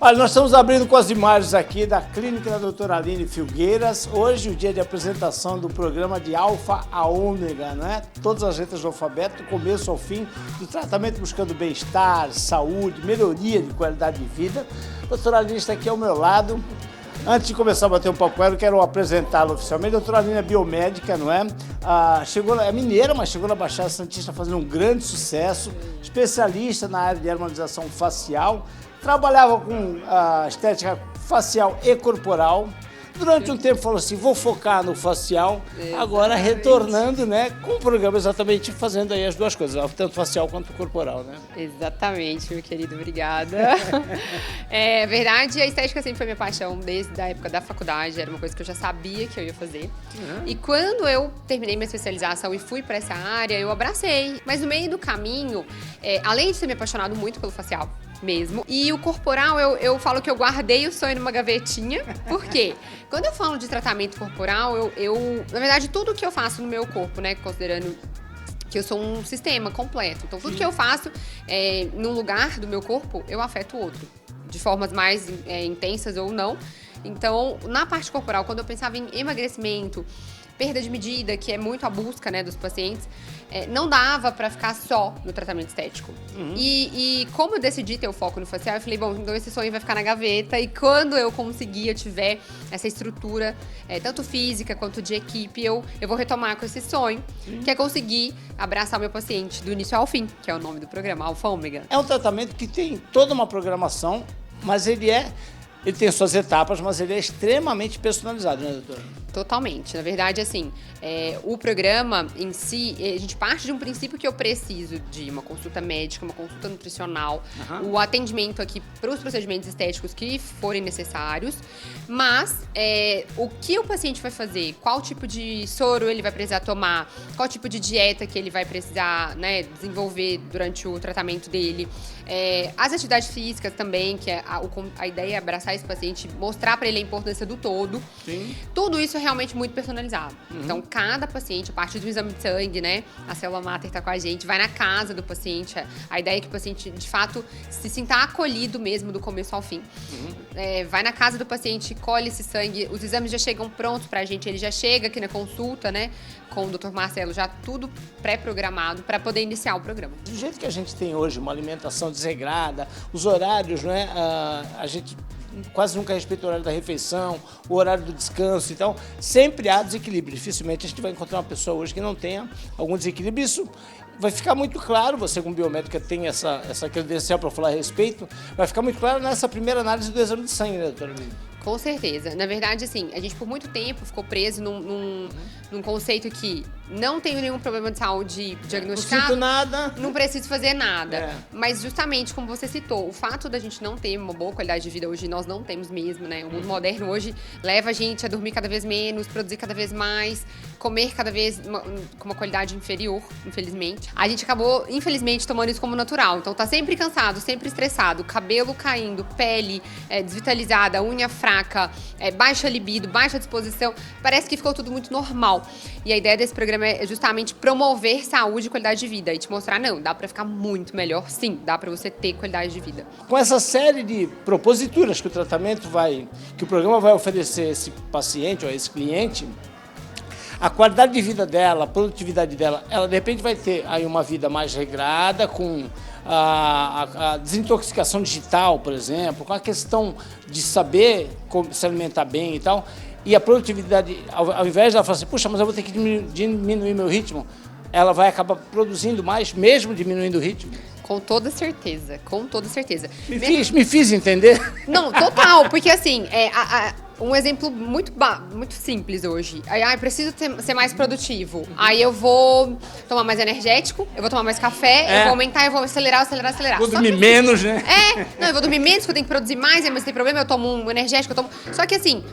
Olha, nós estamos abrindo com as imagens aqui da clínica da doutora Aline Filgueiras. Hoje, o dia de apresentação do programa de Alfa a Ômega, né? Todas as letras do alfabeto, do começo ao fim, do tratamento buscando bem-estar, saúde, melhoria de qualidade de vida. A doutora Aline está aqui ao meu lado. Antes de começar a bater um papo com ela, eu quero apresentá-la oficialmente. A doutora Aline é biomédica, não é? É mineira, mas chegou na Baixada Santista fazendo um grande sucesso. Especialista na área de harmonização facial. Trabalhava com estética facial e corporal. Durante um tempo falou assim, vou focar no facial. Exatamente. Agora retornando, né, com o programa exatamente fazendo aí as duas coisas, tanto facial quanto corporal, né? Exatamente, meu querido, obrigada. É verdade, a estética sempre foi minha paixão desde a época da faculdade, era uma coisa que eu já sabia que eu ia fazer. E quando eu terminei minha especialização e fui para essa área, eu abracei. Mas no meio do caminho, além de ter me apaixonado muito pelo facial, mesmo. E o corporal, eu falo que eu guardei o sonho numa gavetinha. Por quê? Quando eu falo de tratamento corporal, na verdade, tudo que eu faço no meu corpo, né, considerando que eu sou um sistema completo. Então, tudo que eu faço num lugar do meu corpo, eu afeto o outro. De formas mais intensas ou não. Então, na parte corporal, quando eu pensava em emagrecimento, perda de medida, que é muito a busca, né, dos pacientes, não dava pra ficar só no tratamento estético. E como eu decidi ter o foco no facial, eu falei, bom, então esse sonho vai ficar na gaveta e quando eu conseguir, eu tiver essa estrutura, tanto física quanto de equipe, eu vou retomar com esse sonho, que é conseguir abraçar o meu paciente do início ao fim, que é o nome do programa, Alfa Ômega. É um tratamento que tem toda uma programação, mas ele tem suas etapas, mas ele é extremamente personalizado, né, doutora? Totalmente. Na verdade, assim, o programa em si, a gente parte de um princípio que eu preciso de uma consulta médica, uma consulta nutricional, o atendimento aqui para os procedimentos estéticos que forem necessários, mas o que o paciente vai fazer, qual tipo de soro ele vai precisar tomar, qual tipo de dieta que ele vai precisar, né, desenvolver durante o tratamento dele, as atividades físicas também, que a ideia é abraçar esse paciente, mostrar para ele a importância do todo. Sim. Tudo isso é realmente muito personalizado. Então, cada paciente, a partir do exame de sangue, né? A célula máter tá com a gente, vai na casa do paciente. A ideia é que o paciente, de fato, se sinta acolhido mesmo do começo ao fim. Vai na casa do paciente, colhe esse sangue, os exames já chegam prontos pra gente, ele já chega aqui na consulta, né? Com o Dr. Marcelo, já tudo pré-programado para poder iniciar o programa. Do jeito que a gente tem hoje, uma alimentação desregrada, os horários, né? A gente quase nunca respeita o horário da refeição, o horário do descanso, então sempre há desequilíbrio. Dificilmente a gente vai encontrar uma pessoa hoje que não tenha algum desequilíbrio. Isso vai ficar muito claro, você como biomédica tem essa credencial para falar a respeito, vai ficar muito claro nessa primeira análise do exame de sangue, né, doutora Aline? Com certeza. Na verdade, assim, a gente por muito tempo ficou preso num conceito que não tenho nenhum problema de saúde diagnosticado. Não sinto nada. Não preciso fazer nada. Mas justamente, como você citou, o fato da gente não ter uma boa qualidade de vida hoje, nós não temos mesmo, né? O mundo moderno hoje leva a gente a dormir cada vez menos, produzir cada vez mais, comer cada vez com uma qualidade inferior, infelizmente. A gente acabou, infelizmente, tomando isso como natural. Então tá sempre cansado, sempre estressado, cabelo caindo, pele desvitalizada, unha fraca, baixa libido, baixa disposição. Parece que ficou tudo muito normal. E a ideia desse programa é justamente promover saúde e qualidade de vida. E te mostrar, não, dá pra ficar muito melhor. Sim, dá pra você ter qualidade de vida. Com essa série de proposituras que que o programa vai oferecer a esse paciente ou a esse cliente, a qualidade de vida dela, a produtividade dela, ela de repente vai ter aí uma vida mais regrada, com a desintoxicação digital, por exemplo, com a questão de saber como se alimentar bem e tal, e a produtividade, ao invés de ela falar assim, puxa, mas eu vou ter que diminuir meu ritmo, ela vai acabar produzindo mais, mesmo diminuindo o ritmo. Com toda certeza, com toda certeza. Me fiz entender? Não, total, porque assim, um exemplo muito simples hoje. Aí, preciso ser mais produtivo. Aí eu vou tomar mais energético, eu vou tomar mais café, eu vou aumentar, eu vou acelerar. Vou dormir menos, né? Não, eu vou dormir menos, porque eu tenho que produzir mais, mas tem problema, eu tomo um energético, Só que assim,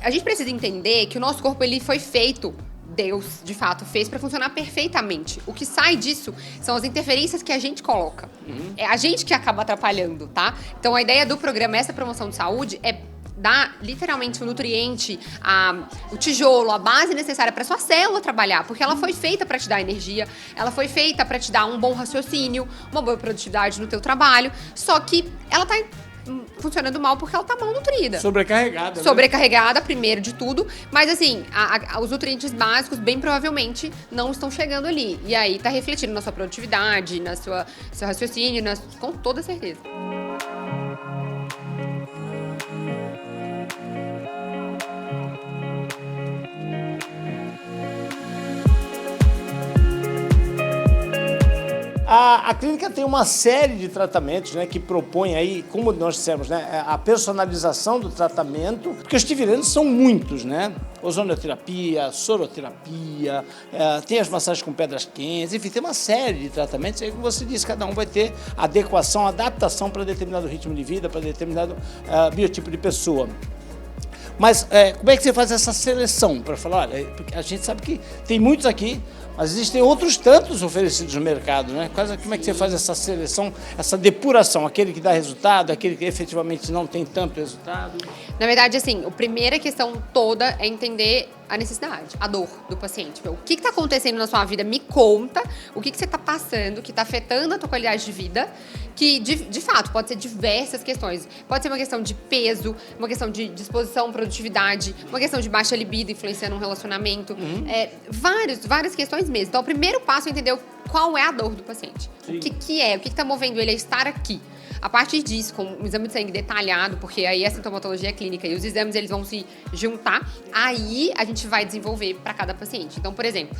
a gente precisa entender que o nosso corpo, ele foi feito, Deus, de fato, fez para funcionar perfeitamente. O que sai disso são as interferências que a gente coloca. É a gente que acaba atrapalhando, tá? Então, a ideia do programa, essa promoção de saúde, é dar literalmente o nutriente, o tijolo, a base necessária para sua célula trabalhar, porque ela foi feita para te dar energia, ela foi feita para te dar um bom raciocínio, uma boa produtividade no teu trabalho, só que ela tá funcionando mal porque ela tá mal nutrida. Sobrecarregada. Sobrecarregada, primeiro de tudo. Mas assim, os nutrientes básicos, bem provavelmente, não estão chegando ali. E aí tá refletindo na sua produtividade, seu raciocínio, com toda certeza. A clínica tem uma série de tratamentos, né, que propõe aí, como nós dissemos, né, a personalização do tratamento, porque os tivirendos são muitos, né? Ozonoterapia, soroterapia, tem as massagens com pedras quentes, enfim, tem uma série de tratamentos. Aí, como você disse, cada um vai ter adequação, adaptação para determinado ritmo de vida, para determinado biotipo de pessoa. Mas como é que você faz essa seleção para falar, olha, porque a gente sabe que tem muitos aqui, mas existem outros tantos oferecidos no mercado, né? Como é que você faz essa seleção, essa depuração, aquele que dá resultado, aquele que efetivamente não tem tanto resultado? Na verdade, assim, a primeira questão toda é entender a necessidade, a dor do paciente. O que está acontecendo na sua vida? Me conta o que você está passando, que está afetando a tua qualidade de vida, que de fato pode ser diversas questões. Pode ser uma questão de peso, uma questão de disposição, produtividade, uma questão de baixa libido influenciando um relacionamento, várias questões mesmo. Então, o primeiro passo é entender qual é a dor do paciente. Sim. O que está movendo ele a estar aqui. A partir disso, com um exame de sangue detalhado, porque aí a sintomatologia clínica e os exames eles vão se juntar, aí a gente vai desenvolver para cada paciente. Então, por exemplo,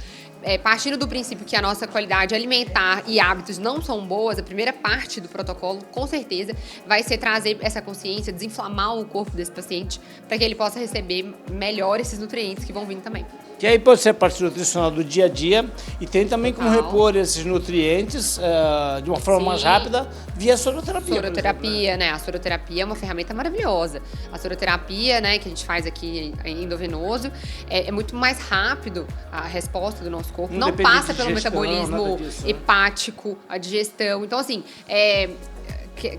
partindo do princípio que a nossa qualidade alimentar e hábitos não são boas, a primeira parte do protocolo, com certeza, vai ser trazer essa consciência, desinflamar o corpo desse paciente, para que ele possa receber melhor esses nutrientes que vão vir também. Que aí pode ser a parte nutricional do dia a dia e tem também como repor esses nutrientes de uma forma mais rápida via soroterapia. Soroterapia, né? A soroterapia é uma ferramenta maravilhosa. A soroterapia, né, que a gente faz aqui em endovenoso, é muito mais rápido a resposta do nosso corpo. Não passa pelo metabolismo hepático, a digestão. Então, assim,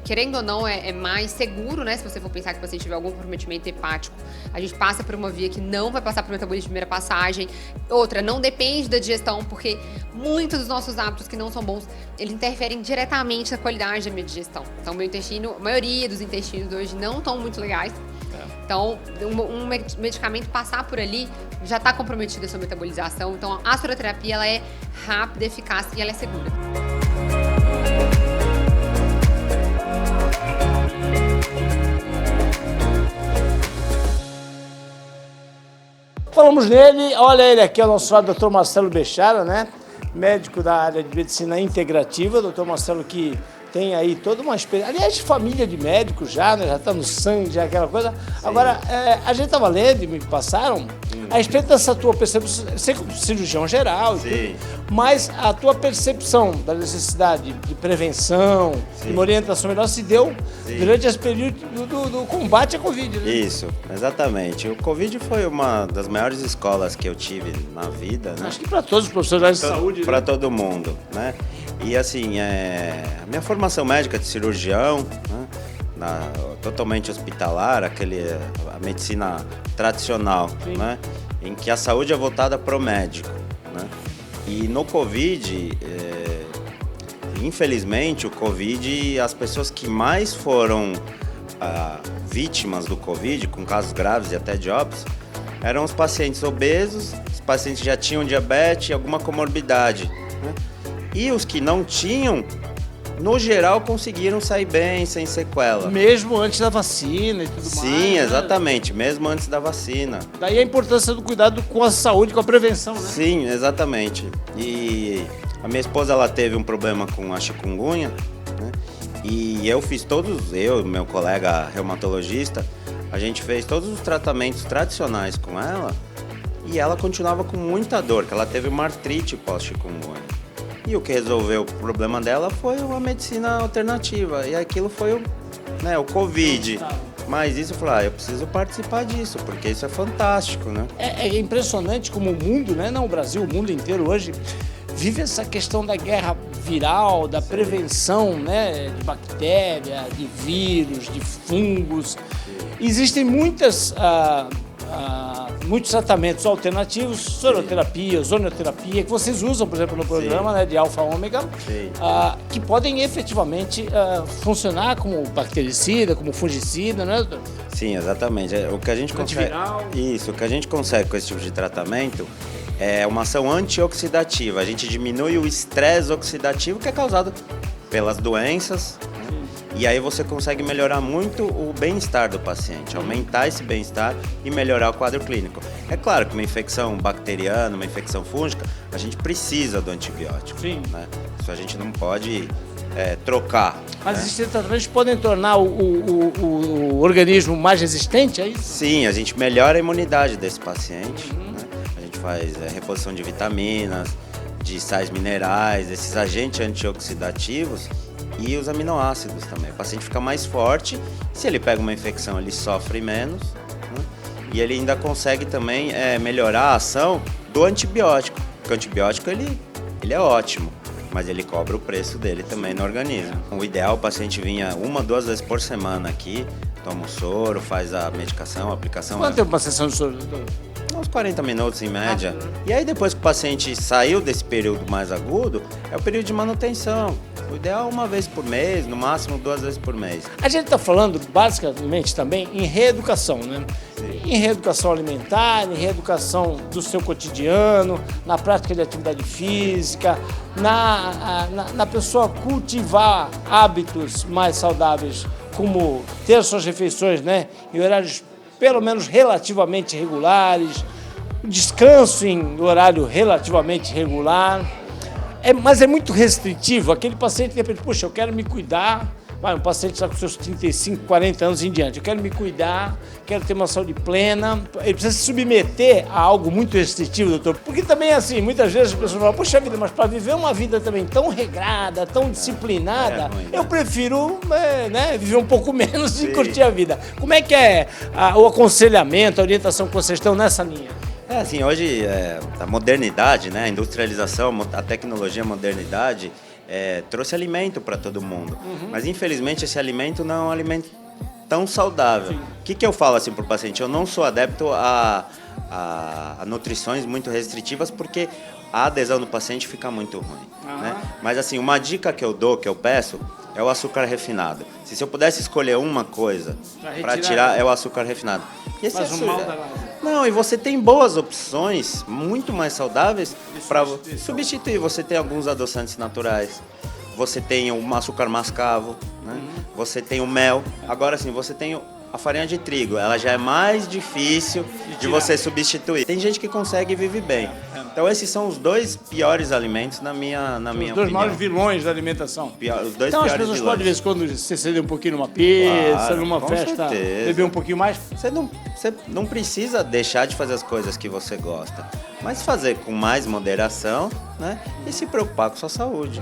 querendo ou não, é mais seguro, né? Se você for pensar que o paciente tiver algum comprometimento hepático, a gente passa por uma via que não vai passar por metabolismo de primeira passagem. Outra, não depende da digestão, porque muitos dos nossos hábitos que não são bons, eles interferem diretamente na qualidade da minha digestão. Então, meu intestino, a maioria dos intestinos hoje não estão muito legais. Então, um medicamento passar por ali já está comprometido a sua metabolização. Então, a soroterapia, ela é rápida, eficaz e ela é segura. Falamos nele, olha ele aqui, é o nosso Dr. Marcelo Bechara, né? Médico da área de medicina integrativa, Dr. Marcelo que tem aí toda uma experiência, aliás, de família de médicos já, né? Já está no sangue, já aquela coisa. Sim. Agora, a gente estava lendo e me passaram a respeito dessa tua percepção, você como cirurgião geral, tudo, mas a tua percepção da necessidade de prevenção, de uma orientação melhor se deu durante esse período do combate à Covid, né? Isso, exatamente. O Covid foi uma das maiores escolas que eu tive na vida, né? Acho que para todos os profissionais de saúde. Para todo mundo, né? E assim, a minha formação médica de cirurgião, né? Totalmente hospitalar, a medicina tradicional, né? Em que a saúde é voltada para o médico, né? E no Covid, infelizmente, o Covid, as pessoas que mais foram vítimas do Covid, com casos graves e até de óbitos, eram os pacientes obesos, os pacientes que já tinham diabetes e alguma comorbidade, né? E os que não tinham, no geral, conseguiram sair bem, sem sequela. Mesmo antes da vacina e tudo mais. Sim, exatamente, mesmo antes da vacina. Daí a importância do cuidado com a saúde, com a prevenção, né? Sim, exatamente. E a minha esposa, ela teve um problema com a chikungunya, né? E eu fiz meu colega reumatologista, a gente fez todos os tratamentos tradicionais com ela e ela continuava com muita dor, que ela teve uma artrite pós-chikungunya. E o que resolveu o problema dela foi uma medicina alternativa. E aquilo foi o Covid. Mas isso eu falei, eu preciso participar disso, porque isso é fantástico, né? É impressionante como o mundo, né? Não o Brasil, o mundo inteiro hoje vive essa questão da guerra viral, da prevenção, né? De bactéria, de vírus, de fungos. Existem muitas muitos tratamentos alternativos, soroterapia, ozonoterapia, que vocês usam, por exemplo, no programa, né, de alfa-ômega, que podem efetivamente funcionar como bactericida, como fungicida, né, doutor? Sim, exatamente. O que a gente consegue, o que a gente consegue com esse tipo de tratamento é uma ação antioxidativa. A gente diminui o estresse oxidativo que é causado pelas doenças, né? E aí você consegue melhorar muito o bem-estar do paciente, aumentar esse bem-estar e melhorar o quadro clínico. É claro que uma infecção bacteriana, uma infecção fúngica, a gente precisa do antibiótico. Sim. Né? Isso a gente não pode trocar. Mas né? esses tratamentos podem tornar o organismo mais resistente, é isso? Sim, a gente melhora a imunidade desse paciente. Né? A gente faz reposição de vitaminas, de sais minerais, esses agentes antioxidativos e os aminoácidos também. O paciente fica mais forte, se ele pega uma infecção ele sofre menos, né? E ele ainda consegue também melhorar a ação do antibiótico, porque o antibiótico ele é ótimo, mas ele cobra o preço dele também no organismo. O ideal, o paciente vinha 1, 2 vezes por semana aqui, toma o soro, faz a medicação, a aplicação. Quanto tempo uma sessão de soro, doutor? Uns 40 minutos em média. E aí depois que o paciente saiu desse período mais agudo, é o período de manutenção. O ideal é 1 vez por mês, no máximo 2 vezes por mês. A gente está falando basicamente também em reeducação, né? Sim. Em reeducação alimentar, em reeducação do seu cotidiano, na prática de atividade física, na pessoa cultivar hábitos mais saudáveis, como ter suas refeições, né, em horários pelo menos relativamente regulares, descanso em horário relativamente regular. Mas é muito restritivo. Aquele paciente, de repente, puxa, eu quero me cuidar. Um paciente está com seus 35, 40 anos em diante. Eu quero me cuidar, quero ter uma saúde plena. Ele precisa se submeter a algo muito restritivo, doutor. Porque também, assim, muitas vezes as pessoas falam, poxa vida, mas para viver uma vida também tão regrada, tão disciplinada, eu prefiro viver um pouco menos e curtir a vida. Como é que é o aconselhamento, a orientação que vocês estão nessa linha? Assim, hoje a modernidade, né, a industrialização, a tecnologia, a modernidade, trouxe alimento para todo mundo. Mas, infelizmente, esse alimento não é um alimento tão saudável. O que eu falo assim para o paciente? Eu não sou adepto a nutrições muito restritivas, porque a adesão do paciente fica muito ruim. Né? Mas, assim, uma dica que eu dou, que eu peço, é o açúcar refinado. Se eu pudesse escolher uma coisa para tirar, é o açúcar refinado. E esse Não, e você tem boas opções, muito mais saudáveis, para substituir. Você tem alguns adoçantes naturais, você tem o açúcar mascavo, né? Você tem o mel. Agora sim, você tem a farinha de trigo. Ela já é mais difícil de você substituir. Tem gente que consegue e vive bem. Então esses são os 2 piores alimentos na minha opinião. Os 2 maiores vilões da alimentação. Os 2 então piores as pessoas vilões. podem, de vez em quando, se ceder um pouquinho numa pizza, numa festa, certeza. beber um pouquinho mais. Você não precisa deixar de fazer as coisas que você gosta, mas fazer com mais moderação, né? E se preocupar com sua saúde.